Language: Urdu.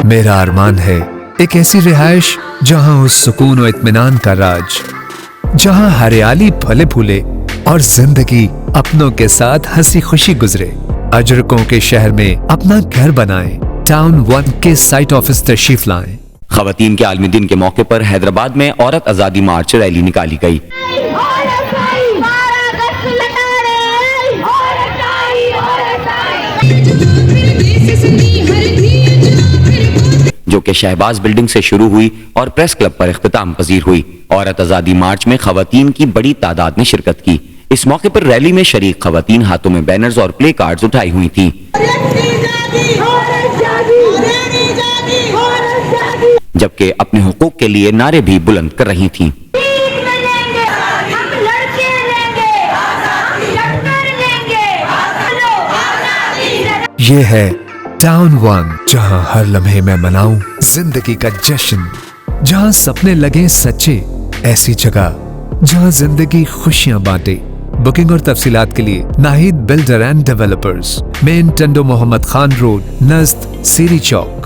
میرا ارمان ہے ایک ایسی رہائش جہاں ہو سکون و اطمینان کا راج، جہاں ہریالی پھلے پھولے اور زندگی اپنوں کے ساتھ ہنسی خوشی گزرے۔ اجرکوں کے شہر میں اپنا گھر بنائیں، ٹاؤن 1 کے سائٹ آفس تشریف لائیں۔ خواتین کے عالمی دن کے موقع پر حیدرآباد میں عورت آزادی مارچ ریلی نکالی گئی، جو کہ شہباز بلڈنگ سے شروع ہوئی اور پریس کلب پر اختتام پذیر ہوئی۔ عورت آزادی مارچ میں خواتین کی بڑی تعداد نے شرکت کی۔ اس موقع پر ریلی میں شریک خواتین ہاتھوں میں بینرز اور پلے کارڈز اٹھائی ہوئی تھیں، جبکہ اپنے حقوق کے لیے نعرے بھی بلند کر رہی تھیں۔ یہ ہے ٹاؤن 1، جہاں ہر لمحے میں مناؤں زندگی کا جشن، جہاں سپنے لگے سچے، ایسی جگہ جہاں زندگی خوشیاں بانٹے۔ بکنگ اور تفصیلات کے لیے Naheed builder and developers, main Tando Muhammad Khan road, نزد سیری چوک۔